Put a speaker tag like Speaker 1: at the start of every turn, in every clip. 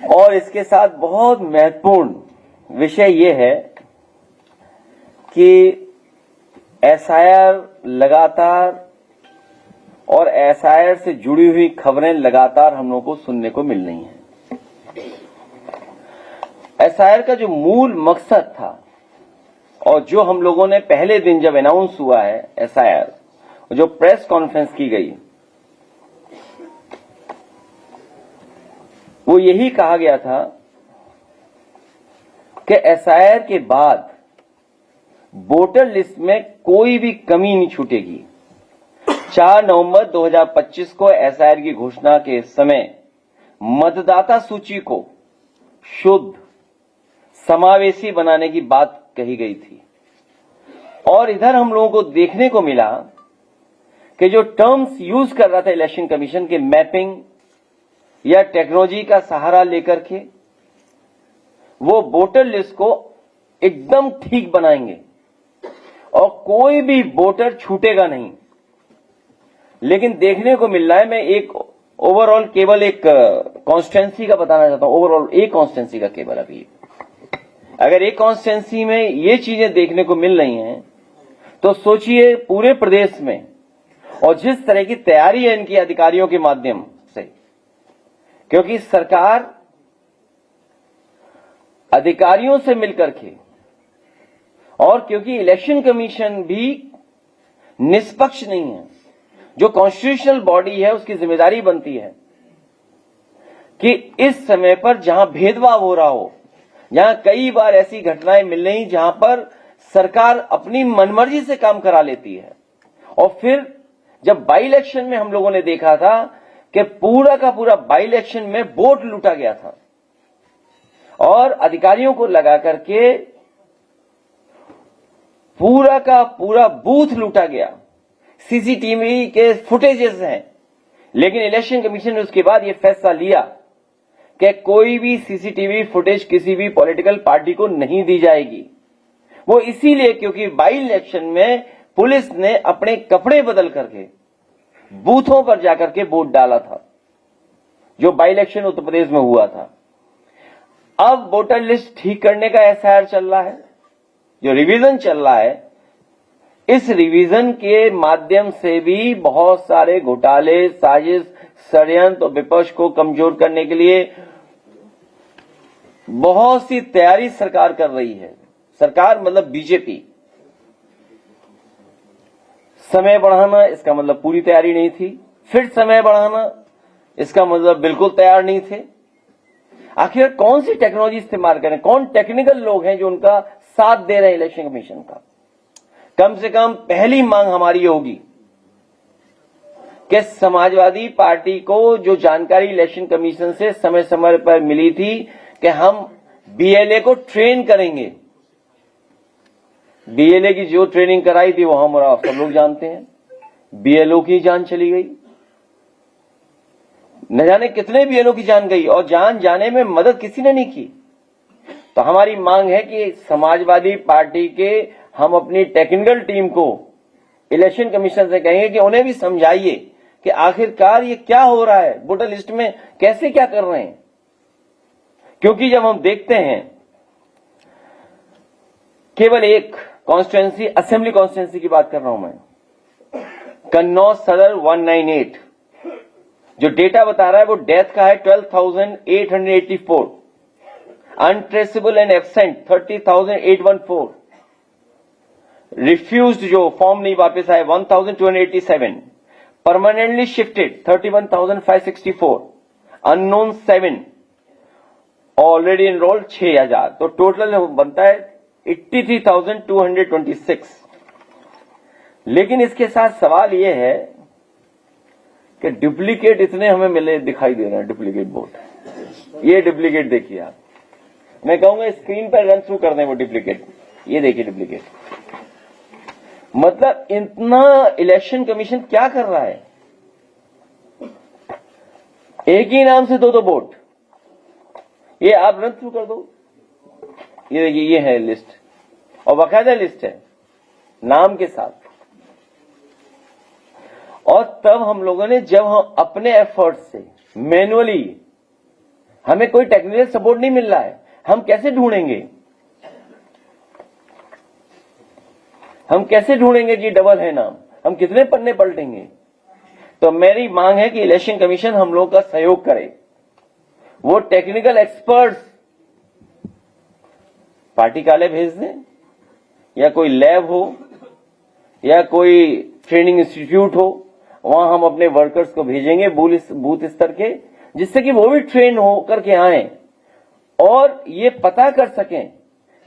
Speaker 1: और इसके साथ बहुत महत्वपूर्ण विषय ये है कि एसआईआर लगातार और एसआईआर से जुड़ी हुई खबरें लगातार हम लोगों को सुनने को मिल रही हैं। एसआईआर का जो मूल मकसद था और जो हम लोगों ने पहले दिन जब अनाउंस हुआ है एसआईआर, जो प्रेस कॉन्फ्रेंस की गई, वो यही कहा गया था कि एसआईआर के बाद वोटर लिस्ट में कोई भी कमी नहीं छूटेगी। 4 नवंबर 2025 को एसआईआर की घोषणा के समय मतदाता सूची को शुद्ध समावेशी बनाने की बात कही गई थी और इधर हम लोगों को देखने को मिला कि जो टर्म्स यूज कर रहा था इलेक्शन कमीशन के मैपिंग या टेक्नोलॉजी का सहारा लेकर के वो वोटर लिस्ट को एकदम ठीक बनाएंगे और कोई भी वोटर छूटेगा नहीं। लेकिन देखने को मिल रहा है, मैं एक ओवरऑल केवल एक कॉन्स्टिट्यूंसी का बताना चाहता हूं, ओवरऑल एक कॉन्स्टिट्यूंसी का केवल अभी अगर एक कॉन्स्टिट्यूंसी में ये चीजें देखने को मिल रही हैं तो सोचिए पूरे प्रदेश में, और जिस तरह की तैयारी है इनकी अधिकारियों के माध्यम से, क्योंकि सरकार अधिकारियों से मिलकर के और क्योंकि इलेक्शन कमीशन भी निष्पक्ष नहीं है, जो कॉन्स्टिट्यूशनल बॉडी है उसकी जिम्मेदारी बनती है कि इस समय पर जहां भेदभाव हो रहा हो, जहां कई बार ऐसी घटनाएं मिल रही जहां पर सरकार अपनी मनमर्जी से काम करा लेती है। और फिर जब बाई इलेक्शन में हम लोगों ने देखा था कि पूरा का पूरा बाई इलेक्शन में वोट लूटा गया था और अधिकारियों को लगा करके पूरा का पूरा बूथ लूटा गया, सीसीटीवी के फुटेजेस हैं, लेकिन इलेक्शन कमीशन ने उसके बाद यह फैसला लिया कि कोई भी सीसीटीवी फुटेज किसी भी पॉलिटिकल पार्टी को नहीं दी जाएगी। वो इसीलिए क्योंकि बाई इलेक्शन में पुलिस ने अपने कपड़े बदल करके बूथों पर जाकर के वोट डाला था, जो बाई इलेक्शन उत्तर प्रदेश में हुआ था। अब वोटर लिस्ट ठीक करने का एसआईआर चल रहा है, जो रिवीजन चल रहा है, इस रिवीजन के माध्यम से भी बहुत सारे घोटाले, साजिश, षड्यंत्र और विपक्ष को कमजोर करने के लिए बहुत सी तैयारी सरकार कर रही है। सरकार मतलब बीजेपी। समय बढ़ाना इसका मतलब पूरी तैयारी नहीं थी, फिर समय बढ़ाना इसका मतलब बिल्कुल तैयार नहीं थे। आखिर कौन सी टेक्नोलॉजी इस्तेमाल करें, कौन टेक्निकल लोग हैं जो उनका साथ दे रहे हैं इलेक्शन कमीशन का। कम से कम पहली मांग हमारी होगी कि समाजवादी पार्टी को जो जानकारी इलेक्शन कमीशन से समय समय पर मिली थी कि हम बीएलए को ट्रेन करेंगे, बीएलए की जो ट्रेनिंग कराई थी वो हम और आप सब लोग जानते हैं, बीएलओ की जान चली गई, न जाने कितने बीएलओ की जान गई और जान जाने में मदद किसी ने नहीं की। तो हमारी मांग है कि समाजवादी पार्टी के हम अपनी टेक्निकल टीम को इलेक्शन कमीशन से कहेंगे कि उन्हें भी समझाइए कि आखिरकार ये क्या हो रहा है, वोटर लिस्ट में कैसे क्या कर रहे हैं। क्योंकि जब हम देखते हैं केवल एक कॉन्स्टिट्यूंसी, असेंबली कॉन्स्टिट्यूंसी की बात कर रहा हूं मैं, कन्नौज सदर 198, जो डेटा बता रहा है वो डेथ का है 12,884, अनट्रेसेबल एंड एब्सेंट 30,814, रिफ्यूज्ड जो फॉर्म नहीं वापस आए 1,287, permanently shifted 31,564, unknown 7, already enrolled 6,000, तो टोटल बनता है 83,226। लेकिन इसके साथ सवाल यह है कि डुप्लीकेट इतने हमें मिले दिखाई दे रहे हैं, डुप्लीकेट वोट। ये डुप्लीकेट देखिए आप, मैं कहूंगा स्क्रीन पर रन थ्रू कर दें वो डुप्लीकेट, ये देखिए डुप्लीकेट। मतलब इतना इलेक्शन कमीशन क्या कर रहा है, एक ही नाम से दो वोट। ये आप रन थ्रू कर दो, ये देखिए ये है लिस्ट और बाकायदा लिस्ट है नाम के साथ। और तब हम लोगों ने, जब हम अपने एफर्ट से मैनुअली हमें कोई टेक्निकल सपोर्ट नहीं मिल रहा है, हम कैसे ढूंढेंगे? हम कैसे ढूंढेंगे कि डबल है नाम? हम कितने पन्ने पलटेंगे? तो मेरी मांग है कि इलेक्शन कमीशन हम लोग का सहयोग करे, वो टेक्निकल एक्सपर्ट्स पार्टी कार्यालय भेज दें, या कोई लैब हो या कोई ट्रेनिंग इंस्टीट्यूट हो, वहां हम अपने वर्कर्स को भेजेंगे बूथ स्तर के, जिससे कि वो भी ट्रेन हो करके आए और ये पता कर सकें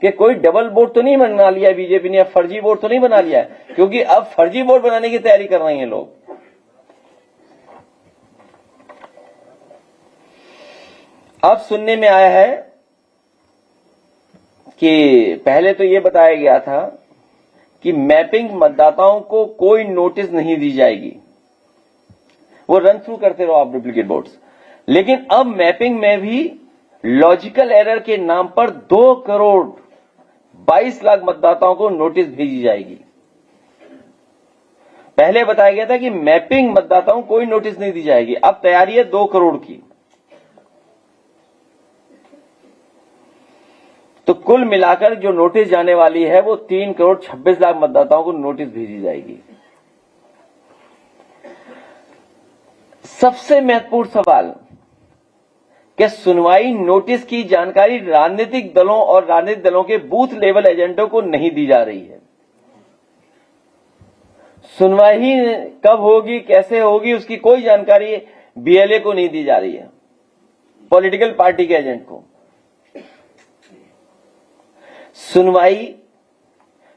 Speaker 1: कि कोई डबल वोट तो नहीं बना लिया बीजेपी ने, या फर्जी वोट तो नहीं बना लिया, क्योंकि अब फर्जी वोट बनाने की तैयारी कर रहे हैं लोग। अब सुनने में आया है कि पहले तो ये बताया गया था कि मैपिंग मतदाताओं को कोई नोटिस नहीं दी जाएगी, वो रन थ्रू करते रहो आप डुप्लीकेट वोट्स, लेकिन अब मैपिंग में भी लॉजिकल एरर के नाम पर 2 करोड़ 22 लाख मतदाताओं को नोटिस भेजी जाएगी। पहले बताया गया था कि मैपिंग मतदाताओं को कोई नोटिस नहीं दी जाएगी, अब तैयारी है 2 करोड़ की। तो कुल मिलाकर जो नोटिस जाने वाली है वो 3 करोड़ 26 लाख मतदाताओं को नोटिस भेजी जाएगी। सबसे महत्वपूर्ण सवाल कि सुनवाई नोटिस की जानकारी राजनीतिक दलों और राजनीतिक दलों के बूथ लेवल एजेंटों को नहीं दी जा रही है। सुनवाई कब होगी, कैसे होगी, उसकी कोई जानकारी बीएलए को नहीं दी जा रही है, पॉलिटिकल पार्टी के एजेंट को। सुनवाई,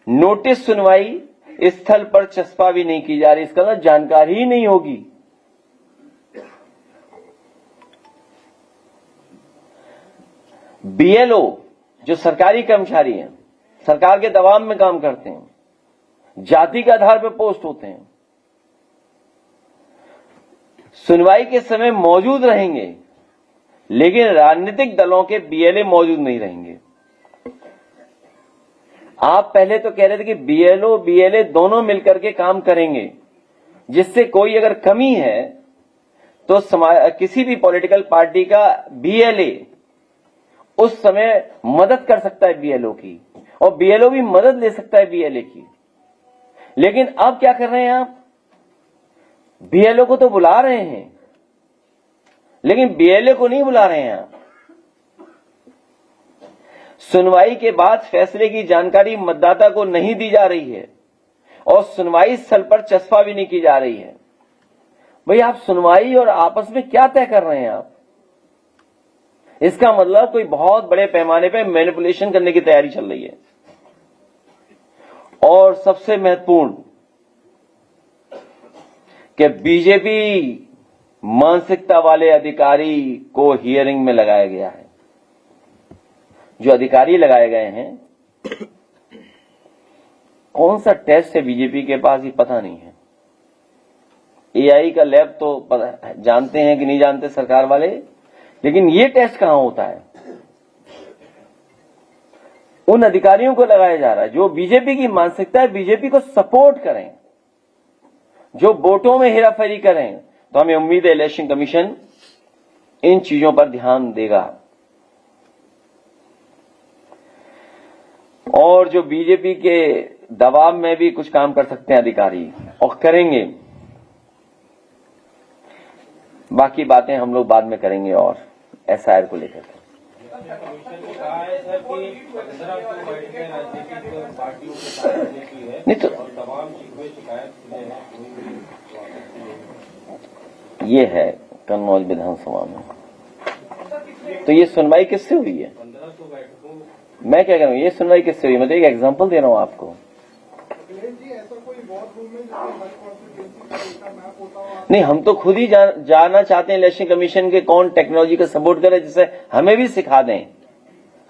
Speaker 1: नोटिस सुनवाई स्थल पर चस्पा भी नहीं की जा रही, इसका ना जानकारी ही नहीं होगी। बीएलओ जो सरकारी कर्मचारी हैं, सरकार के दबाव में काम करते हैं, जाति के आधार पर पोस्ट होते हैं, सुनवाई के समय मौजूद रहेंगे, लेकिन राजनीतिक दलों के बीएलए मौजूद नहीं रहेंगे। आप पहले तो कह रहे थे कि बीएलओ बीएलए दोनों मिलकर के काम करेंगे, जिससे कोई अगर कमी है तो किसी भी पॉलिटिकल पार्टी का बीएलए उस समय मदद कर सकता है बीएलओ की, और बीएलओ भी मदद ले सकता है बीएलए की। लेकिन अब क्या कर रहे हैं आप? बीएलओ को तो बुला रहे हैं, लेकिन बीएलए को नहीं बुला रहे हैं आप। सुनवाई के बाद फैसले की जानकारी मतदाता को नहीं दी जा रही है, और सुनवाई स्थल पर चस्पा भी नहीं की जा रही है। भाई, आप सुनवाई और आपस में क्या तय कर रहे हैं आप? इसका मतलब कोई बहुत बड़े पैमाने पे मैनिपुलेशन करने की तैयारी चल रही है। और सबसे महत्वपूर्ण कि बीजेपी मानसिकता वाले अधिकारी को हियरिंग में लगाया गया है। जो अधिकारी लगाए गए हैं, कौन सा टेस्ट है बीजेपी के पास, ये पता नहीं है। एआई का लैब तो जानते हैं कि नहीं जानते सरकार वाले, लेकिन ये टेस्ट कहां होता है? उन अधिकारियों को लगाया जा रहा है जो बीजेपी की मानसिकता है, बीजेपी को सपोर्ट करें, जो वोटों में हेराफेरी करें। तो हमें उम्मीद है इलेक्शन कमीशन इन चीजों पर ध्यान देगा, और जो बीजेपी के दबाव में भी कुछ काम कर सकते हैं अधिकारी, और करेंगे। बाकी बातें हम लोग बाद में करेंगे। और एसआईआर को लेकर नहीं तो ये है कन्नौज विधानसभा में, तो ये सुनवाई किससे हुई है? मैं क्या कह रहा हूँ, ये सुनवाई किससे हुई? मैं तो एक एग्जांपल दे रहा हूँ आपको। नहीं, हम तो खुद ही जानना चाहते हैं इलेक्शन कमीशन के कौन टेक्नोलॉजी का सपोर्ट करे, जिससे हमें भी सिखा दें,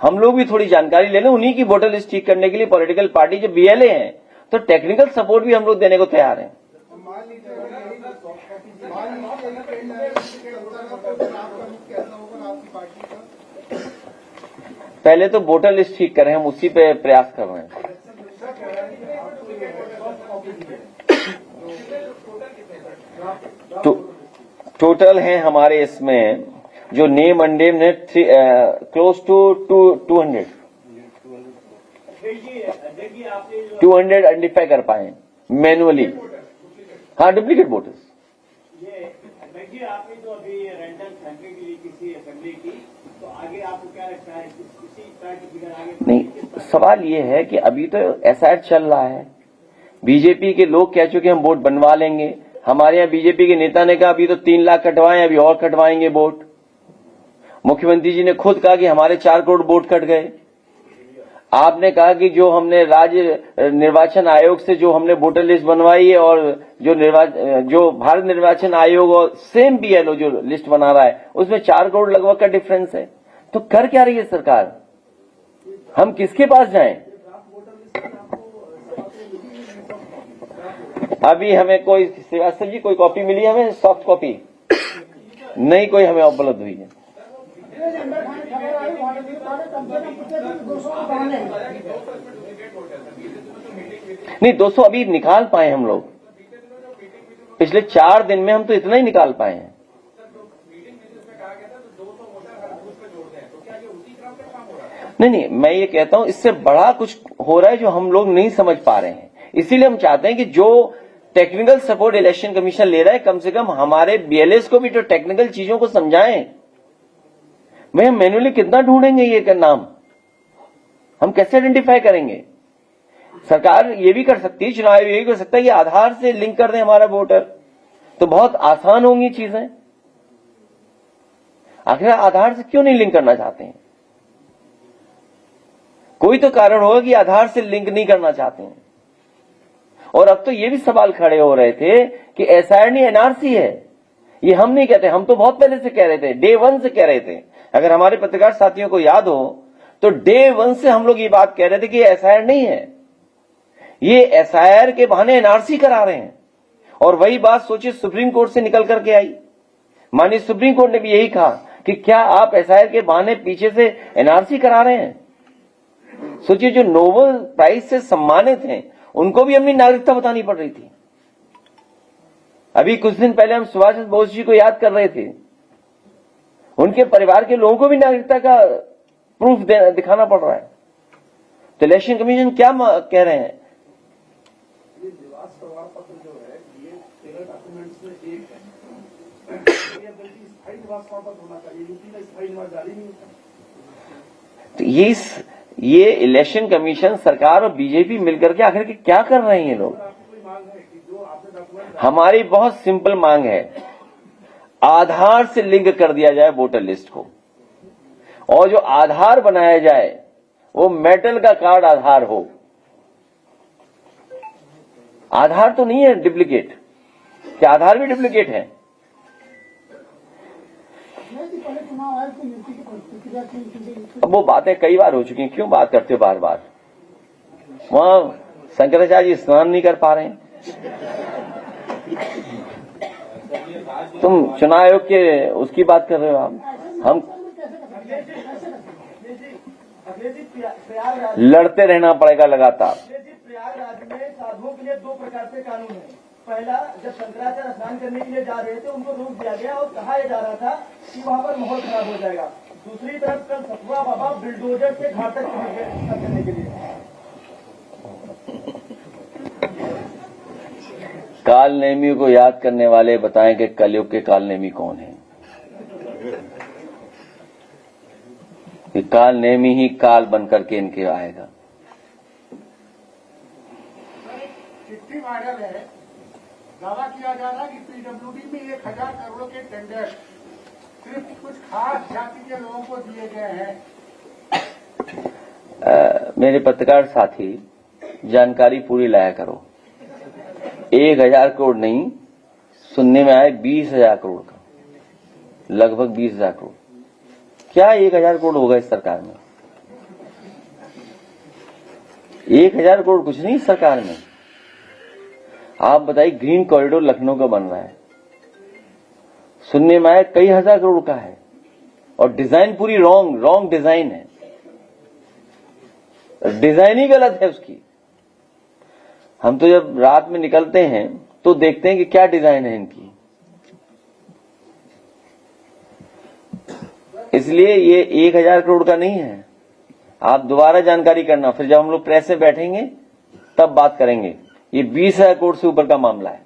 Speaker 1: हम लोग भी थोड़ी जानकारी ले लें। उन्हीं की वोटर लिस्ट ठीक करने के लिए पॉलिटिकल पार्टी जो बीएलए हैं, तो टेक्निकल सपोर्ट भी हम लोग देने को तैयार हैं। पहले तो वोटर लिस्ट ठीक करें, हम उसी पे प्रयास कर रहे हैं। टोटल हैं हमारे इसमें जो नेम अननेम ने क्लोज टू 200 आइडेंटिफाई कर पाए मैनुअली। हाँ, डुप्लीकेट वोटर्स।
Speaker 2: आपने जो अभी रेंडम सैंपलिंग के लिए किसी असेंबली की, तो आगे आपको क्या लगता है किसी तरह की फिगर आगे?
Speaker 1: नहीं, सवाल ये है कि अभी तो एसआईआर चल रहा है। बीजेपी के लोग कह चुके हम वोट बनवा लेंगे। हमारे यहाँ बीजेपी के नेता ने कहा अभी तो 3 लाख कटवाएं, अभी और कटवाएंगे वोट। मुख्यमंत्री जी ने खुद कहा कि हमारे 4 करोड़ वोट कट गए। आपने कहा कि जो हमने राज्य निर्वाचन आयोग से जो हमने वोटर लिस्ट बनवाई है और जो भारत निर्वाचन आयोग और सेम बीएलओ जो लिस्ट बना रहा है उसमें 4 करोड़ लगभग का डिफरेंस है। तो कर क्या रही है सरकार? हम किसके पास जाएं? अभी हमें कोई श्रीवास्तव जी कोई कॉपी मिली, हमें सॉफ्ट कॉपी नहीं कोई हमें उपलब्ध हुई है। नहीं, 200 अभी निकाल पाए हम लोग। पिछले 4 दिन में हम तो इतना ही निकाल पाए हैं। नहीं, मैं ये कहता हूं इससे बड़ा कुछ हो रहा है जो हम लोग नहीं समझ पा रहे हैं। इसीलिए हम चाहते हैं कि जो टेक्निकल सपोर्ट इलेक्शन कमीशन ले रहा है कम से कम हमारे बीएलएस को भी तो टेक्निकल चीजों को समझाएं। भाई हम मैन्युअली कितना ढूंढेंगे ये का नाम? हम कैसे आइडेंटिफाई करेंगे? सरकार ये भी कर सकती है, चुनाव आयोग ये भी कर सकता है कि आधार से लिंक कर दें हमारा वोटर, तो बहुत आसान होंगी चीजें। आखिर आधार से क्यों नहीं लिंक करना चाहते हैं? कोई तो कारण होगा कि आधार से लिंक नहीं करना चाहते हैं। और अब तो ये भी सवाल खड़े हो रहे थे कि एसआईआर नहीं एनआरसी है। ये हम नहीं कहते, हम तो बहुत पहले से कह रहे थे, डे 1 से कह रहे थे। अगर हमारे पत्रकार साथियों को याद हो तो डे 1 से हम लोग ये बात कह रहे थे कि एसआईआर नहीं है, ये एसआईआर के बहाने एनआरसी करा रहे हैं। और वही बात सोचिए सुप्रीम कोर्ट से निकल करके आई। माननीय सुप्रीम कोर्ट ने भी यही कहा कि क्या आप एसआईआर के बहाने पीछे से एनआरसी करा रहे हैं? सोचिए, जो नोबेल प्राइज से सम्मानित हैं उनको भी अपनी नागरिकता बतानी पड़ रही थी। अभी कुछ दिन पहले हम सुभाष चंद्र बोस जी को याद कर रहे थे, उनके परिवार के लोगों को भी नागरिकता का प्रूफ दिखाना पड़ रहा है। तो इलेक्शन कमीशन क्या कह रहे हैं?
Speaker 2: ये निवास प्रमाण पत्र जो है ये 13 डॉक्यूमेंट्स में एक है, ये बल्कि स्थायी निवास प्रमाण पत्र होना चाहिए। यूपी में स्थायी निवास जारी नहीं होता।
Speaker 1: तो ये इलेक्शन कमीशन, सरकार और बीजेपी मिलकर के आखिर क्या कर रहे हैं ये लोग? हमारी बहुत सिंपल मांग है, आधार से लिंक कर दिया जाए वोटर लिस्ट को, और जो आधार बनाया जाए वो मेटल का कार्ड आधार हो। आधार तो नहीं है डुप्लीकेट। क्या आधार भी डुप्लीकेट है? अब वो बातें कई बार हो चुकी हैं, क्यों बात करते हो बार बार? वहां शंकराचार्य जी स्नान नहीं कर पा रहे हैं, तुम चुनाव आयोग के उसकी बात कर रहे हो। हम लड़ते रहना पड़ेगा लगातार।
Speaker 2: प्रयागराज में साधुओं के लिए 2 प्रकार के कानून है। पहला, जब शंकराचार्य स्नान करने के लिए जा रहे थे उनको रोक दिया गया और कहा जा रहा था कि वहां पर माहौल खराब हो जाएगा। दूसरी तरफ कल सतुआ बाबा बिल्डोजर से घाट तक करने के लिए।
Speaker 1: काल नेमी को याद करने वाले बताएं कि कलयुग के काल नेमी कौन है? कि काल नेमी ही काल बनकर के इनके आएगा।
Speaker 2: चिट्ठी वायरल है, दावा किया जा रहा है कि पीडब्ल्यूडी में 1000 करोड़ के टेंडर सिर्फ कुछ खास जाति के लोगों को दिए गए हैं।
Speaker 1: मेरे पत्रकार साथी, जानकारी पूरी लाया करो। 1000 करोड़ नहीं, सुनने में आए 20,000 करोड़ का, लगभग 20,000 करोड़। क्या 1000 करोड़ होगा इस सरकार में? 1000 करोड़ कुछ नहीं इस सरकार में। आप बताइए, ग्रीन कॉरिडोर लखनऊ का बन रहा है, सुनने में आया कई हजार करोड़ का है, और डिजाइन पूरी रॉन्ग डिजाइन है, डिजाइन ही गलत है उसकी। हम तो जब रात में निकलते हैं तो देखते हैं कि क्या डिजाइन है इनकी। इसलिए ये 1000 करोड़ का नहीं है। आप दोबारा जानकारी करना, फिर जब हम लोग प्रेस में बैठेंगे तब बात करेंगे। ये 20,000 करोड़ से ऊपर का मामला है।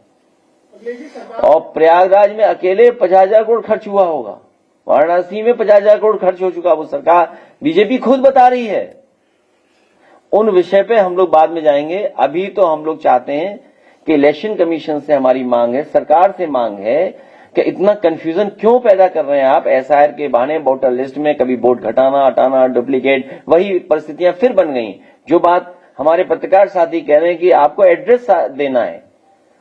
Speaker 1: और प्रयागराज में अकेले 50,000 करोड़ खर्च हुआ होगा, वाराणसी में 50,000 करोड़ खर्च हो चुका। वो सरकार बीजेपी खुद बता रही है। उन विषय पे हम लोग बाद में जाएंगे। अभी तो हम लोग चाहते हैं कि इलेक्शन कमीशन से हमारी मांग है, सरकार से मांग है कि इतना कंफ्यूजन क्यों पैदा कर रहे हैं आप एसआईआर के बहाने। वोटर लिस्ट में कभी वोट घटाना हटाना, डुप्लीकेट, वही परिस्थितियां फिर बन गई। जो बात हमारे पत्रकार साथी कह रहे हैं कि आपको एड्रेस देना है,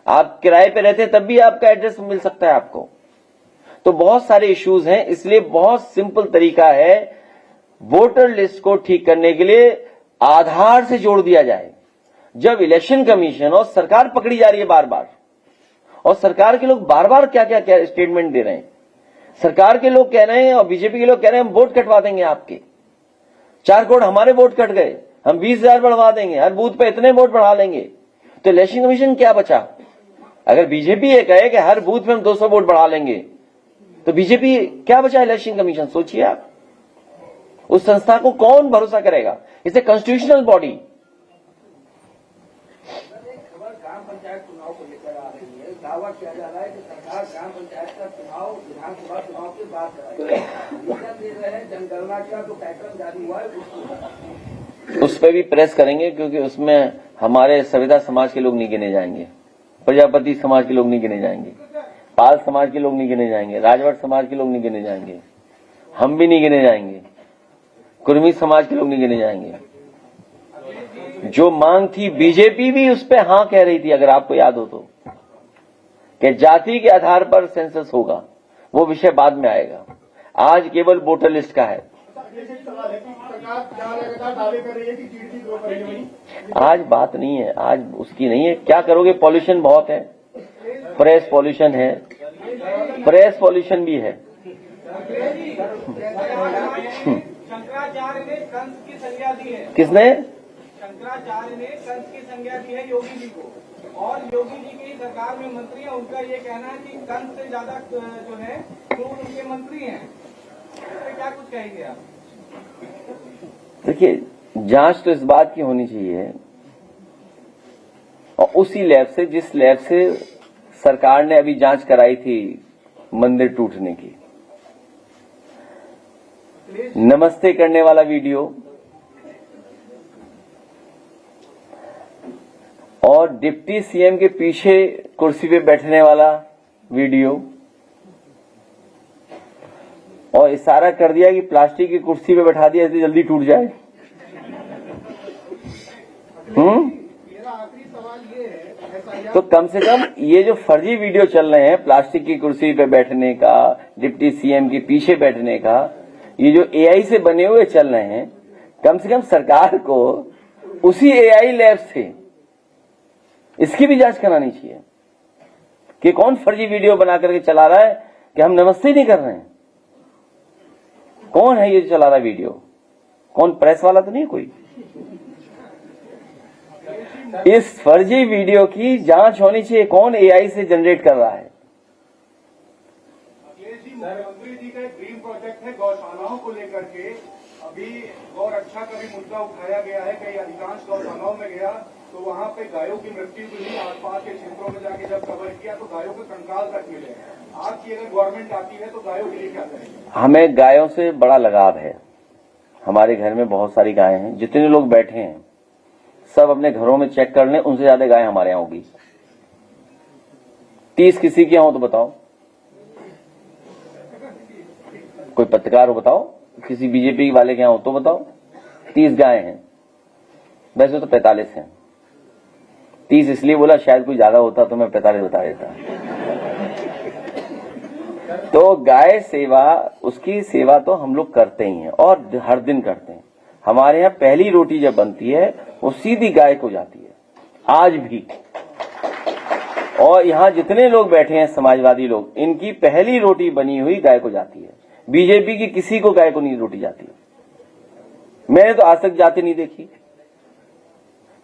Speaker 1: आप किराए पे रहते हैं तब भी आपका एड्रेस मिल सकता है आपको। तो बहुत सारे इश्यूज हैं, इसलिए बहुत सिंपल तरीका है वोटर लिस्ट को ठीक करने के लिए आधार से जोड़ दिया जाए। जब इलेक्शन कमीशन और सरकार पकड़ी जा रही है बार बार, और सरकार के लोग बार बार क्या क्या स्टेटमेंट दे रहे हैं। सरकार के लोग कह रहे हैं और बीजेपी के लोग कह रहे हैं हम वोट कटवा देंगे आपके, 4 करोड़ हमारे वोट कट गए, हम 20,000 बढ़वा देंगे, हर बूथ पे इतने वोट बढ़ा लेंगे। तो इलेक्शन कमीशन क्या बचा? अगर बीजेपी ये कहे कि हर बूथ में हम 200 वोट बढ़ा लेंगे, तो बीजेपी क्या बचा इलेक्शन कमीशन? सोचिए आप, उस संस्था को कौन भरोसा करेगा? इसे कॉन्स्टिट्यूशनल बॉडी।
Speaker 2: ग्राम पंचायत चुनाव को लेकर आ रही है, दावा किया जा रहा है कि सरकार ग्राम पंचायत का चुनाव विधानसभा चुनाव के बाद कराएगी। दे रहे हैं जनगणना का जो पैटर्न जारी हुआ है
Speaker 1: उस पर भी प्रेस करेंगे, क्योंकि उसमें हमारे सविता समाज के लोग नहीं गिने जाएंगे, प्रजापति समाज के लोग नहीं गिने जाएंगे, पाल समाज के लोग नहीं गिने जाएंगे, राजभर समाज के लोग नहीं गिने जाएंगे, हम भी नहीं गिने जाएंगे, कुर्मी समाज के लोग नहीं गिने जाएंगे। जो मांग थी बीजेपी भी उस पर हां कह रही थी, अगर आपको याद हो तो, कि जाति के आधार पर सेंसस होगा, वो विषय बाद में आएगा। आज केवल वोटर लिस्ट का है। आज बात नहीं है, आज उसकी नहीं है। क्या करोगे? पॉल्यूशन बहुत है, प्रेस पॉल्यूशन है, प्रेस पॉल्यूशन भी है।
Speaker 2: शंकराचार्य ने कंस की संज्ञा दी है।
Speaker 1: किसने?
Speaker 2: शंकराचार्य ने कंस की संज्ञा दी है योगी जी को, और योगी जी की सरकार में मंत्री है। उनका ये कहना है कि कंस से ज्यादा जो है वो उनके मंत्री हैं। तो क्या कुछ कहेंगे आप?
Speaker 1: देखिए, जांच तो इस बात की होनी चाहिए, और उसी लैब से, जिस लैब से सरकार ने अभी जांच कराई थी मंदिर टूटने की, नमस्ते करने वाला वीडियो और डिप्टी सीएम के पीछे कुर्सी पे बैठने वाला वीडियो, और इशारा कर दिया कि प्लास्टिक की कुर्सी पे बैठा दिया इसलिए जल्दी टूट जाए।
Speaker 2: मेरा आखिरी सवाल ये है,
Speaker 1: तो कम से कम ये जो फर्जी वीडियो चल रहे हैं, प्लास्टिक की कुर्सी पे बैठने का, डिप्टी सीएम के पीछे बैठने का, ये जो एआई से बने हुए चल रहे हैं, कम से कम सरकार को उसी एआई लैब से इसकी भी जांच करानी चाहिए कि कौन फर्जी वीडियो बना करके चला रहा है कि हम नमस्ते नहीं कर रहे हैं। कौन है ये चला रहा वीडियो? कौन? प्रेस वाला तो नहीं कोई? इस फर्जी वीडियो की जांच होनी चाहिए, कौन एआई से जनरेट कर रहा है।
Speaker 3: मुख्यमंत्री जी का एक ड्रीम प्रोजेक्ट है गौशालाओं को लेकर के। अभी गौ रक्षा का भी मुद्दा उठाया गया है। कई अधिकांश गौशालाओं में गया तो वहां पे गायों की मृत्यु हुई। आसपास के क्षेत्रों में जाके जब कवर किया तो गायों के कंकाल तक मिले। आपकी अगर गवर्नमेंट आती है तो गायों के लिए क्या करेंगे?
Speaker 1: हमें गायों से बड़ा लगाव है। हमारे घर में बहुत सारी गायें हैं। जितने लोग बैठे हैं सब अपने घरों में चेक कर लें, उनसे ज्यादा गायें हमारे यहाँ होगी। 30 किसी के यहाँ हो तो बताओ, कोई पत्रकार हो बताओ, किसी बीजेपी वाले के यहाँ हो तो बताओ। 30 गायें हैं, वैसे तो 45 हैं। 30 इसलिए बोला, शायद कोई ज्यादा होता तो मैं 45 बता देता। तो गाय सेवा, उसकी सेवा तो हम लोग करते ही हैं और हर दिन करते हैं। हमारे यहाँ पहली रोटी जब बनती है वो सीधी गाय को जाती है, आज भी। और यहाँ जितने लोग बैठे हैं समाजवादी लोग, इनकी पहली रोटी बनी हुई गाय को जाती है। बीजेपी की किसी को गाय को नहीं रोटी जाती। मैंने तो आज तक जाती नहीं देखी।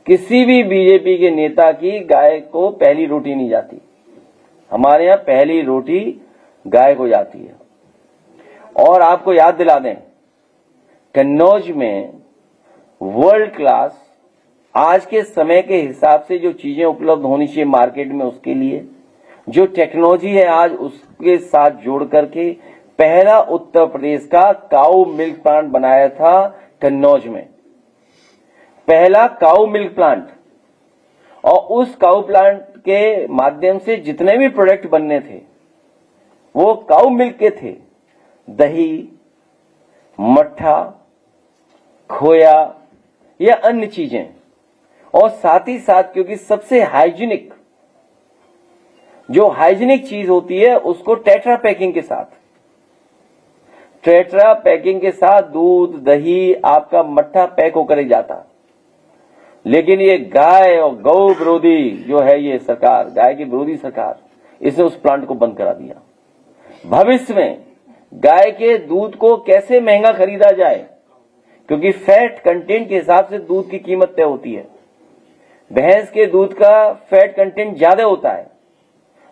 Speaker 1: किसी भी बीजेपी के नेता की गाय को पहली रोटी नहीं जाती। हमारे यहाँ पहली रोटी गाय को जाती है। और आपको याद दिला दें, कन्नौज में वर्ल्ड क्लास आज के समय के हिसाब से जो चीजें उपलब्ध होनी चाहिए मार्केट में, उसके लिए जो टेक्नोलॉजी है आज उसके साथ जोड़ करके पहला उत्तर प्रदेश का काऊ मिल्क प्लांट बनाया था कन्नौज में, पहला काऊ मिल्क प्लांट। और उस काऊ प्लांट के माध्यम से जितने भी प्रोडक्ट बनने थे वो काऊ मिल्क के थे, दही, मट्ठा, खोया या अन्य चीजें। और साथ ही साथ क्योंकि सबसे हाइजीनिक जो हाइजीनिक चीज होती है उसको टेट्रा पैकिंग के साथ, टेट्रा पैकिंग के साथ दूध, दही, आपका मट्ठा पैक होकर ही जाता। लेकिन ये गाय और गौ विरोधी जो है ये सरकार, गाय की विरोधी सरकार, इसने उस प्लांट को बंद करा दिया। भविष्य में गाय के दूध को कैसे महंगा खरीदा जाए, क्योंकि फैट कंटेंट के हिसाब से दूध की कीमत तय होती है। भैंस के दूध का फैट कंटेंट ज्यादा होता है,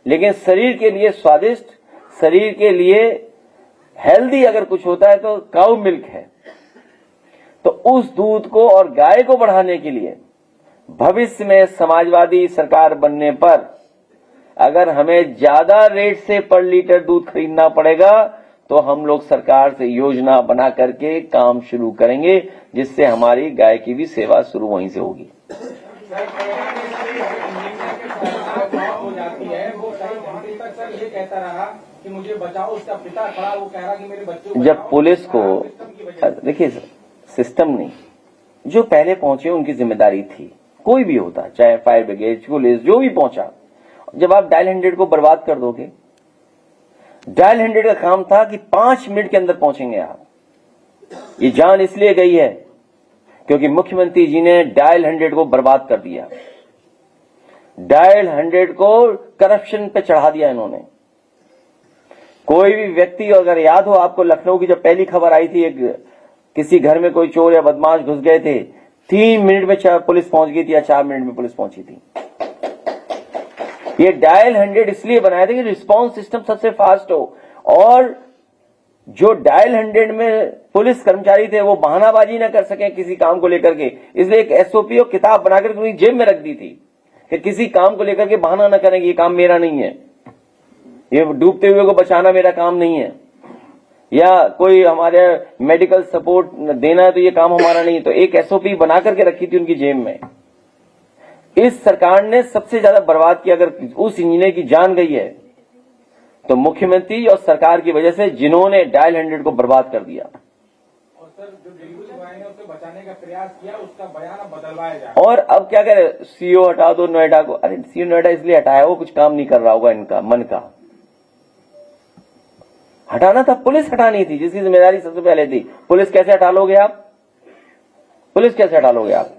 Speaker 1: लेकिन शरीर के लिए स्वादिष्ट, शरीर के लिए हेल्दी अगर कुछ होता है तो काऊ मिल्क है। तो उस दूध को और गाय को बढ़ाने के लिए भविष्य में समाजवादी सरकार बनने पर अगर हमें ज्यादा रेट से पर लीटर दूध खरीदना पड़ेगा तो हम लोग सरकार से योजना बना करके काम शुरू करेंगे, जिससे हमारी गाय की भी सेवा शुरू वहीं से होगी।
Speaker 4: हो जाती है वो सर ये कहता रहा कि मुझे बचाओ, उसका पिता खड़ा वो कह रहा कि मेरे बच्चे को
Speaker 1: जब पुलिस को, देखिए सिस्टम नहीं, जो पहले पहुंचे उनकी जिम्मेदारी थी, कोई भी होता चाहे फायर ब्रिगेड, पुलिस, जो भी पहुंचा। जब आप डायल 100 को बर्बाद कर दोगे, डायल 100 का काम था कि 5 मिनट के अंदर पहुंचेंगे आप। ये जान इसलिए गई है क्योंकि मुख्यमंत्री जी ने डायल 100 को बर्बाद कर दिया, डायल 100 को करप्शन पे चढ़ा दिया इन्होंने। कोई भी व्यक्ति, अगर याद हो आपको, लखनऊ की जब पहली खबर आई थी, एक किसी घर में कोई चोर या बदमाश घुस गए थे, 3 मिनट में पुलिस पहुंच गई थी या 4 मिनट में पुलिस पहुंची थी। ये डायल 100 इसलिए बनाया था कि रिस्पांस सिस्टम सबसे फास्ट हो, और जो डायल 100 में पुलिस कर्मचारी थे वो बहानाबाजी ना कर सके किसी काम को लेकर के, इसलिए एक एसओपी और किताब बनाकर उनकी जेब में रख दी थी कि किसी काम को लेकर के बहाना ना करेंगे, ये काम मेरा नहीं है, ये डूबते हुए को बचाना मेरा काम नहीं है, या कोई हमारे मेडिकल सपोर्ट देना है तो ये काम हमारा नहीं है। तो एक एसओपी बना करके रखी थी उनकी जेब में। इस सरकार ने सबसे ज्यादा बर्बाद किया। अगर उस इंजीनियर की जान गई है तो मुख्यमंत्री और सरकार की वजह से, जिन्होंने डायल 100 को बर्बाद कर दिया।
Speaker 4: और सर जो डिलीवरी बॉय ने उसे बचाने का प्रयास किया, उसका बयान बदलवाया जाए।
Speaker 1: और अब क्या करे, सीओ हटा दो नोएडा को। अरे सीओ नोएडा इसलिए हटाया, वो कुछ काम नहीं कर रहा होगा इनका मन का। हटाना था, पुलिस हटानी थी, जिसकी जिम्मेदारी सबसे पहले थी। पुलिस कैसे हटा लोगे आप? पुलिस कैसे हटा लोगे आप?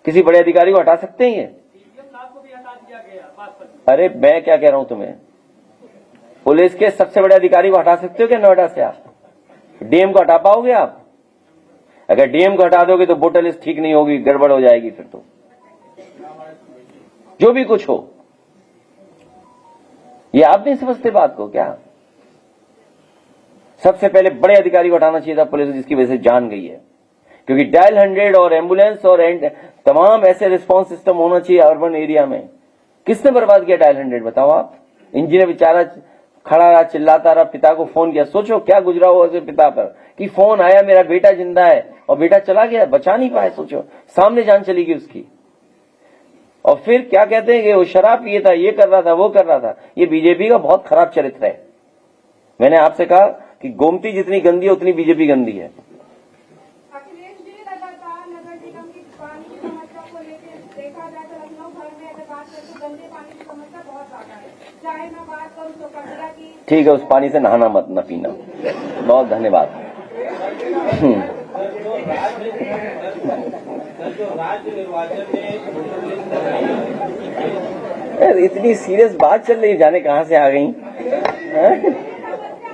Speaker 1: किसी बड़े अधिकारी को हटा सकते हैं? अरे मैं क्या कह रहा हूं तुम्हें, पुलिस के सबसे बड़े अधिकारी को हटा सकते हो क्या नोएडा से आप? डीएम को हटा पाओगे आप? अगर डीएम को हटा दोगे तो वोटर लिस्ट ठीक नहीं होगी, गड़बड़ हो जाएगी। फिर तो जो भी कुछ हो, ये आप नहीं समझते बात को क्या? सबसे पहले बड़े अधिकारी को हटाना चाहिए था पुलिस, जिसकी वजह से जान गई है। क्योंकि डायल 100 और एम्बुलेंस और तमाम ऐसे रिस्पांस सिस्टम होना चाहिए अर्बन एरिया में। किसने बर्बाद किया डायल 100 बताओ आप? इंजीनियर बेचारा खड़ा रहा, चिल्लाता रहा, पिता को फोन किया। सोचो क्या गुजरा हुआ उसके पिता पर कि फोन आया, मेरा बेटा जिंदा है, और बेटा चला गया, बचा नहीं पाए। सोचो, सामने जान चली गई उसकी। और फिर क्या कहते हैं कि वो शराब पिए था, ये कर रहा था, वो कर रहा था। ये बीजेपी का बहुत खराब चरित्र है। मैंने आपसे कहा कि गोमती जितनी गंदी है उतनी बीजेपी गंदी है।
Speaker 5: अखिलेश जी लगातार नगर निगम की पानी की समस्या को लेकर देखा जाए तो लखनऊ भर में अगर बात करें तो गंदे पानी की समस्या बहुत ज्यादा है। चाहे मैं बात करूँ तो कचरा की,
Speaker 1: ठीक है, उस पानी से नहाना मत, न पीना। बहुत धन्यवाद।
Speaker 4: राज्य निर्वाचन में
Speaker 1: इतनी सीरियस बात चल रही, जाने कहां से आ गई।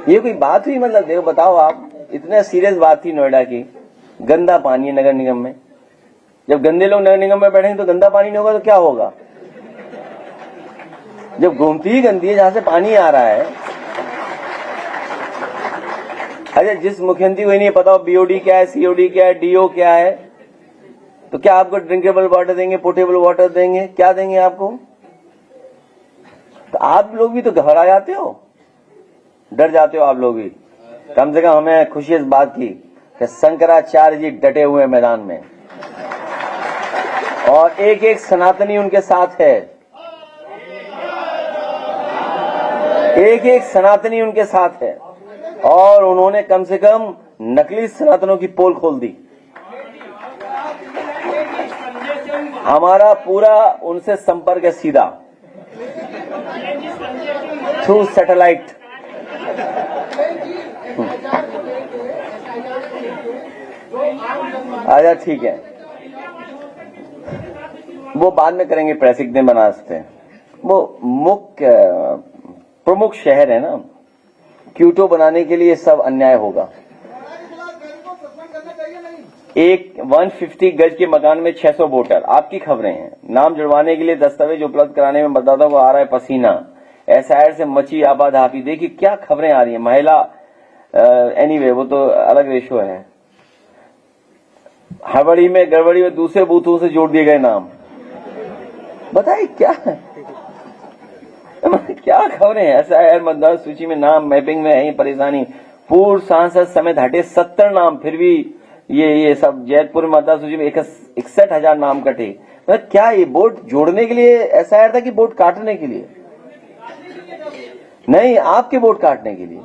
Speaker 1: ये कोई बात हुई? मतलब देखो, बताओ आप, इतना सीरियस बात थी नोएडा की, गंदा पानी है नगर निगम में। जब गंदे लोग नगर निगम में बैठेंगे तो गंदा पानी नहीं होगा तो क्या होगा? जब गोमती ही गंदी है, जहां से पानी आ रहा है, अच्छा, जिस मुख्यमंत्री को ही नहीं पता बीओडी क्या है, सीओडी क्या है, डीओ क्या है, तो क्या आपको ड्रिंकेबल वाटर देंगे, पोर्टेबल वाटर देंगे, क्या देंगे आपको? तो आप लोग भी तो घबरा जाते हो, डर जाते हो आप लोग भी। कम से कम हमें खुशी इस बात की कि शंकराचार्य जी डटे हुए हैं मैदान में और एक एक सनातनी उनके साथ है, एक एक सनातनी उनके साथ है और उन्होंने कम से कम नकली सनातनों की पोल खोल दी। हमारा पूरा उनसे संपर्क है सीधा थ्रू सैटेलाइट। अच्छा ठीक है, वो बाद में करेंगे, प्रेस एक दिन बना सकते हैं। वो मुख्य प्रमुख शहर है ना, क्यूटो बनाने के लिए सब अन्याय होगा। एक 150 गज के मकान में 600 वोटर, आपकी खबरें हैं। नाम जुड़वाने के लिए दस्तावेज उपलब्ध कराने में मतदाताओं को आ रहा है पसीना। एसआईआर से मची आबाधापी, देखिए क्या खबरें आ रही हैं। महिला एनीवे वो तो अलग रेशो है। हड़बड़ी में गड़बड़ी में दूसरे बूथों से जोड़ दिए गए नाम, बताइए क्या है? क्या खबरें हैं? एसआईआर मतदार सूची में नाम मैपिंग में है परेशानी। पूर्व सांसद समेत हटे 70 नाम, फिर भी ये सब जैतपुर मतदार सूची में 61,000 नाम कटे। मतलब क्या ये वोट जोड़ने के लिए एसआईआर था कि वोट काटने के लिए? नहीं, आपके वोट काटने के लिए,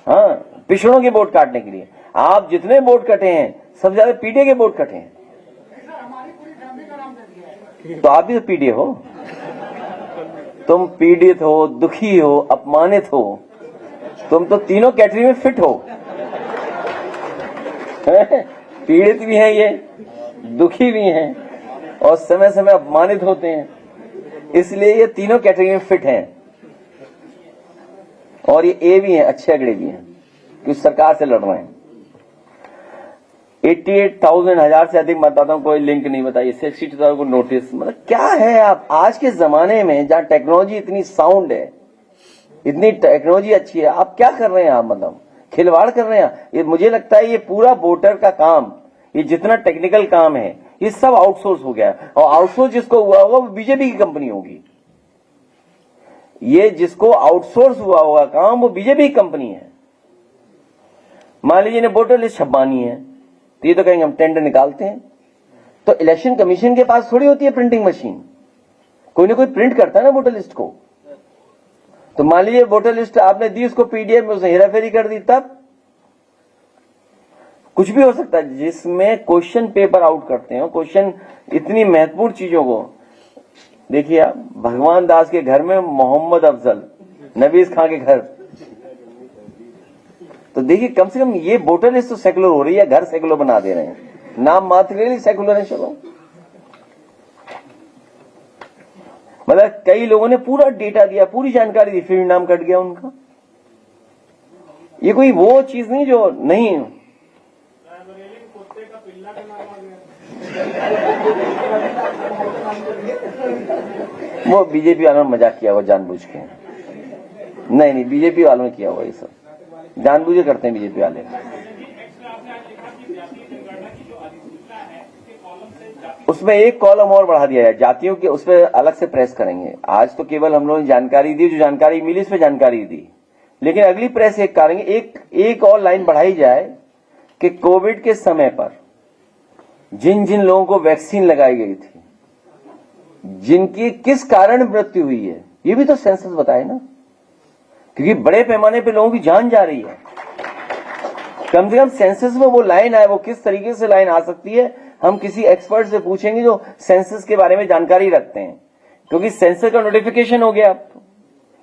Speaker 1: हाँ, पिछड़ों के वोट काटने के लिए। आप जितने वोट कटे हैं सबसे ज्यादा पीडीए के वोट कटे हैं, तो आप भी तो पीडीए हो। तुम पीड़ित हो, दुखी हो, अपमानित हो, तुम तो तीनों कैटेगरी में फिट हो। पीड़ित भी हैं ये, दुखी भी हैं और समय समय अपमानित होते हैं, इसलिए ये तीनों कैटेगरी में फिट हैं। और ये ए भी हैं, अच्छे अगड़े भी हैं, क्योंकि सरकार से लड़ रहे हैं। 88,000 से अधिक मतदाताओं को लिंक नहीं बताइए, 62,000 को नोटिस। मतलब क्या है आप आज के जमाने में जहां टेक्नोलॉजी इतनी साउंड है, इतनी टेक्नोलॉजी अच्छी है, आप क्या कर रहे हैं? आप मतलब खिलवाड़ कर रहे हैं। ये मुझे लगता है ये पूरा वोटर का काम, ये जितना टेक्निकल काम है ये सब आउटसोर्स हो गया है। और आउटसोर्स जिसको हुआ होगा वो बीजेपी की कंपनी होगी। ये जिसको आउटसोर्स हुआ होगा काम वो बीजेपी की कंपनी है। मान लीजिए इन्हें वोटर लिस्ट छपवानी है तो ये तो कहेंगे हम टेंडर निकालते हैं। तो इलेक्शन कमीशन के पास थोड़ी होती है प्रिंटिंग मशीन, कोई ना कोई प्रिंट करता है ना वोटर लिस्ट को। तो मान लीजिए वोटर लिस्ट आपने दी, उसको पीडीएफ में उसने हेराफेरी कर दी, तब कुछ भी हो सकता है। जिसमें क्वेश्चन पेपर आउट करते हैं, क्वेश्चन इतनी महत्वपूर्ण चीजों को देखिए आप, भगवान दास के घर में मोहम्मद अफजल, नबीस खां के घर, तो देखिए कम से कम ये वोटर लिस्ट तो सेकुलर हो रही है, घर सेकुलर बना दे रहे हैं, नाम मात्र के लिए सेकुलर है। चलो मतलब कई लोगों ने पूरा डेटा दिया, पूरी जानकारी दी, फिर नाम कट गया उनका। ये कोई वो चीज नहीं जो नहीं। वो बीजेपी वालों ने मजाक किया हुआ जानबूझ के। नहीं, बीजेपी वालों ने किया हुआ, ये सब जानबूझ के करते हैं बीजेपी वाले। उसमें एक कॉलम और बढ़ा दिया है जातियों के, उस पर अलग से प्रेस करेंगे। आज तो केवल हम लोगों ने जानकारी दी, जो जानकारी मिली उस पर जानकारी दी, लेकिन अगली प्रेस एक करेंगे, एक और लाइन बढ़ाई जाए कि कोविड के समय पर जिन जिन लोगों को वैक्सीन लगाई गई थी, जिनकी किस कारण मृत्यु हुई है, ये भी तो सेंसस बताए ना, क्योंकि बड़े पैमाने पे लोगों की जान जा रही है। कम से कम सेंसस में वो लाइन आए, वो किस तरीके से लाइन आ सकती है, हम किसी एक्सपर्ट से पूछेंगे जो सेंसस के बारे में जानकारी रखते हैं, क्योंकि सेंसस का नोटिफिकेशन हो गया,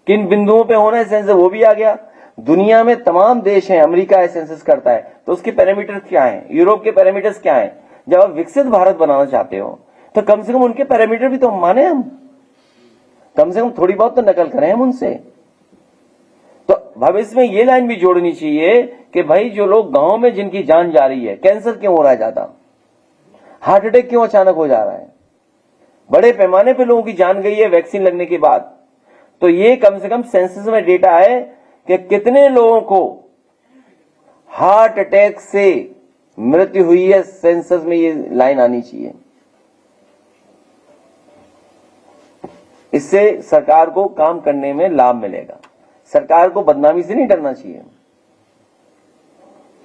Speaker 1: किन बिंदुओं पे होना है सेंसस वो भी आ गया। दुनिया में तमाम देश हैं, अमेरिका सेंसस करता है, तो उसके पैरामीटर्स क्या हैं, यूरोप के पैरामीटर्स क्या हैं। जब आप विकसित भारत बनाना चाहते हो तो कम से कम उनके पैरामीटर भी तो हम माने, हम कम से कम थोड़ी बहुत तो नकल करें हम उनसे। तो भविष्य में ये लाइन भी जोड़नी चाहिए कि भाई जो लोग गांव में जिनकी जान जा रही है, कैंसर क्यों हो रहा है ज्यादा, हार्ट अटैक क्यों अचानक हो जा रहा है, बड़े पैमाने पे लोगों की जान गई है वैक्सीन लगने के बाद, तो ये कम से कम सेंसस में डेटा है कि कितने लोगों को हार्ट अटैक से मृत्यु हुई है, सेंसस में ये लाइन आनी चाहिए। इससे सरकार को काम करने में लाभ मिलेगा। सरकार को बदनामी से नहीं डरना चाहिए।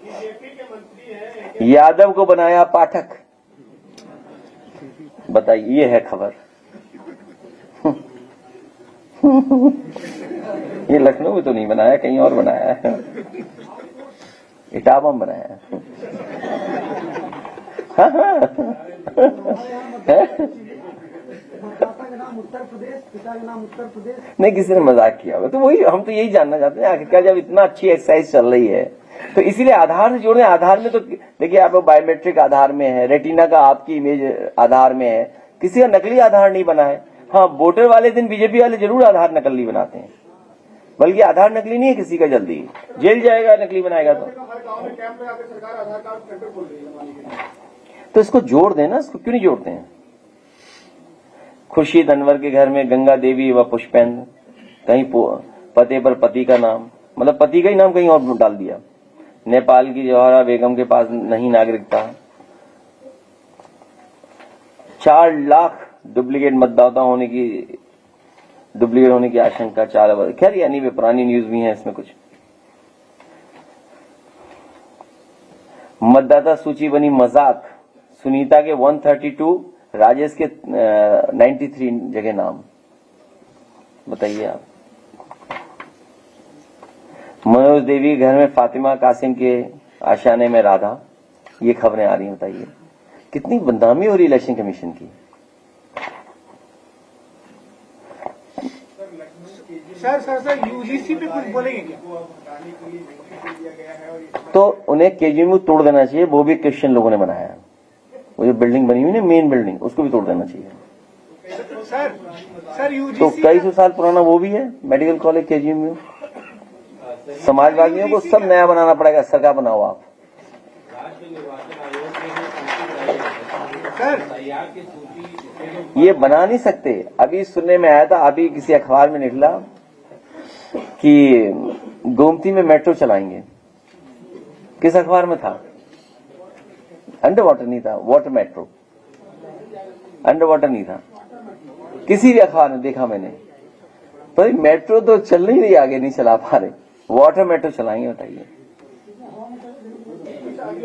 Speaker 3: बीजेपी के मंत्री हैं,
Speaker 1: यादव को बनाया पाठक, बताइए, ये है खबर। ये लखनऊ में तो नहीं बनाया, कहीं और बनाया है, इटावा में बनाया है। हाँ,
Speaker 2: माता का नाम उत्तर प्रदेश, पिता का नाम उत्तर प्रदेश।
Speaker 1: नहीं, किसी ने मजाक किया होगा। तो वही हम तो यही जानना चाहते हैं, आखिरकार जब इतना अच्छी एक्सरसाइज चल रही है तो इसीलिए आधार से जोड़े। आधार में तो देखिए, आप बायोमेट्रिक आधार में है, रेटिना का आपकी इमेज आधार में है, किसी का नकली आधार नहीं बना है। हाँ, वोटर वाले दिन बीजेपी वाले जरूर आधार नकली बनाते हैं, बल्कि आधार नकली नहीं है किसी का, जल्दी जेल जाएगा नकली बनाएगा तो।
Speaker 3: हर गांव में कैंप में आकर सरकार आधार कार्ड सेंटर खोल रही है बनवाने के लिए।
Speaker 1: तो इसको जोड़ देना, इसको क्यों नहीं जोड़ते हैं? खुर्शीद अनवर के घर में गंगा देवी व पुष्पेंद्र, कहीं पते पर पति का नाम, मतलब पति का ही नाम कहीं और डाल दिया। नेपाल की जवाहरा बेगम के पास नहीं नागरिकता। 4 लाख डुप्लीकेट मतदाता होने की आशंका 4 वर्ष। खैर, यानी वे पुरानी न्यूज भी है इसमें कुछ। मतदाता सूची बनी मजाक, सुनीता के 132, राजेश के 93 जगह नाम। बताइए आप। मनोज देवी घर में फातिमा कासिम के आशाने में राधा, ये खबरें आ रही हैं। बताइए कितनी बदनामी हो रही इलेक्शन कमीशन की।
Speaker 3: सर यूजीसी पे कुछ बोलेंगे क्या?
Speaker 1: तो उन्हें केजीएमयू तोड़ देना चाहिए, वो भी क्रिश्चियन लोगों ने बनाया है। वो जो बिल्डिंग बनी हुई है, मेन बिल्डिंग, उसको भी तोड़ देना चाहिए।
Speaker 3: सर यूजीसी
Speaker 1: तो कई सौ साल पुराना वो भी है, मेडिकल कॉलेज केजीएमयू। समाजवादियों को सब नया बनाना पड़ेगा, सरकार बनाओ आप। ये बना नहीं सकते। अभी सुनने में आया था, अभी किसी अखबार में निकला कि गोमती में मेट्रो चलाएंगे। किस अखबार में था? अंडर वाटर नहीं था, वाटर मेट्रो, अंडर वाटर नहीं था, किसी भी अखबार में देखा मैंने। पर मेट्रो तो चल नहीं रही, आगे नहीं चला पा रहे, वाटर मेट्रो चलाएंगे। बताइए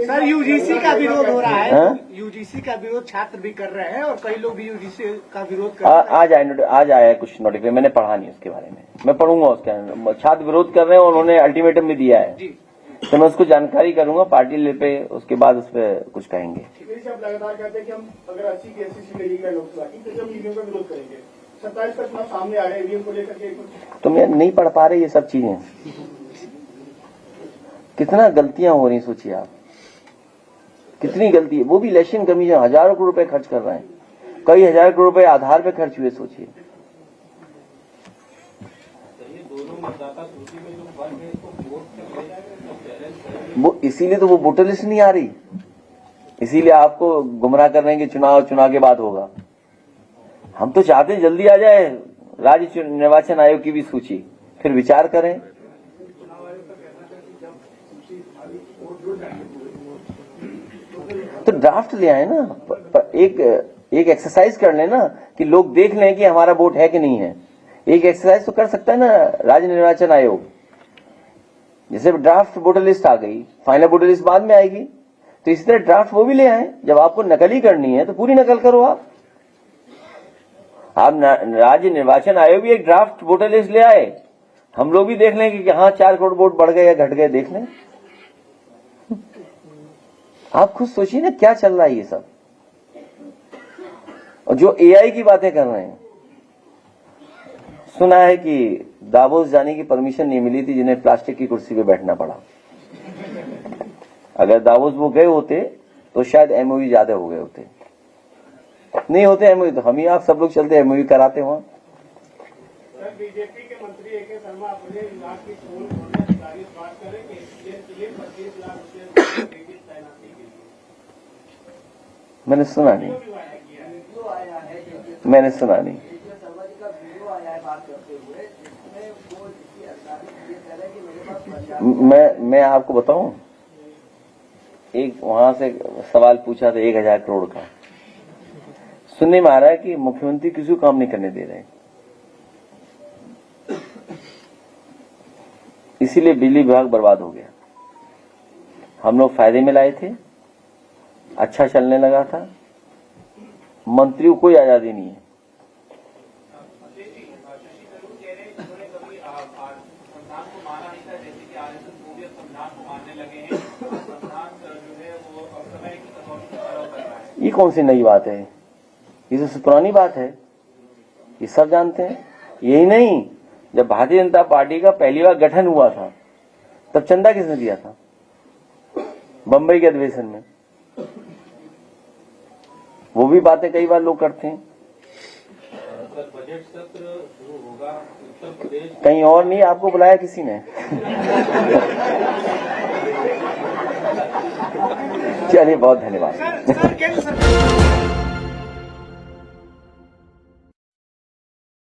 Speaker 2: सर, यूजीसी का विरोध हो रहा है।
Speaker 1: हाँ?
Speaker 2: यूजीसी का विरोध छात्र भी कर रहे हैं और कई लोग भी यूजीसी का विरोध कर
Speaker 1: आज आया कुछ नोटिफिकेशन, मैंने पढ़ा नहीं उसके बारे में, मैं पढ़ूंगा उसके। छात्र विरोध कर रहे हैं और उन्होंने अल्टीमेटम भी दिया है, तो मैं उसको जानकारी करूंगा पार्टी ले पे, उसके बाद उस पर कुछ कहेंगे।
Speaker 3: आप लगातार कहते हैं कि हम अगर 80 की 80 सीट लगेगी लोकसभा की, तो जब ईवीएम का विरोध करेंगे। 27 का चुनाव सामने आ रहा है, ईवीएम को लेकर के
Speaker 1: तो मैं नहीं पढ़ पा रहे ये सब चीजें। कितना गलतियां हो रही, सोचिए आप, कितनी गलती है। वो भी इलेक्शन कमीशन हजारों करोड़ रुपए खर्च कर रहे हैं, कई हजार करोड़ रुपए आधार पे खर्च हुए। सोचिए, वो इसीलिए तो वो वोटर लिस्ट नहीं आ रही, इसीलिए आपको गुमराह कर रहे हैं कि चुनाव के बाद होगा। हम तो चाहते हैं जल्दी आ जाए राज्य निर्वाचन आयोग की भी सूची, फिर विचार करें। तो ड्राफ्ट ले आए ना, एक एक्सरसाइज कर लेना कि लोग देख लें कि हमारा वोट है कि नहीं है। एक एक्सरसाइज तो कर सकता है ना राज्य निर्वाचन आयोग। जैसे ड्राफ्ट वोटर लिस्ट आ गई, फाइनल वोटर लिस्ट बाद में आएगी, तो इसी तरह ड्राफ्ट वो भी ले आए। जब आपको नकल करनी है तो पूरी नकल करो आप राज्य निर्वाचन आयोग भी एक ड्राफ्ट वोटर लिस्ट ले आए, हम लोग भी देख लें कि हाँ 4 करोड़ वोट बढ़ गए या घट गए, देख लें। आप खुद सोचिए ना क्या चल रहा है ये सब। और जो एआई की बातें कर रहे हैं, सुना है कि दावोस जाने की परमिशन नहीं मिली थी, जिन्हें प्लास्टिक की कुर्सी पे बैठना पड़ा। अगर दावोस वो गए होते तो शायद एमओयू ज्यादा हो गए होते। नहीं होते एमओयू तो हम ही आप सब लोग चलते एमओयू कराते वहां।
Speaker 3: सर, बीजेपी के मंत्री ए.के. शर्मा अपने विभाग की स्कूल अधिकारी बात करें कि इसके लिए 25 लाख रुपए तैनाती के लिए।
Speaker 1: मैंने सुना नहीं, मैंने सुना नहीं। मैं आपको बताऊं, एक वहां से सवाल पूछा था 1000 करोड़ का। सुनने में आ रहा है कि मुख्यमंत्री किसी को काम नहीं करने दे रहे, इसीलिए बिजली विभाग बर्बाद हो गया। हम लोग फायदे में लाए थे, अच्छा चलने लगा था, मंत्रियों को कोई आजादी नहीं है।
Speaker 6: संविधान को माना नहीं था, जैसे कि आरएसएस को भी अब संविधान को मानने लगे हैं। संविधान जो है वो अब समय की कसौटी पर खरा उतर रहा है।
Speaker 1: ये कौन सी नई बात है? ये तो पुरानी बात है, ये सब जानते हैं। यही नहीं, जब भारतीय जनता पार्टी का पहली बार गठन हुआ था तब चंदा किसने दिया था? बंबई के अधिवेशन में। वो भी बातें कई बार लोग करते हैं।
Speaker 6: सर, बजट सत्र शुरू होगा उत्तर प्रदेश,
Speaker 1: कहीं और नहीं, आपको बुलाया किसी ने? चलिए, बहुत धन्यवाद।
Speaker 2: सर केंद्र सरकार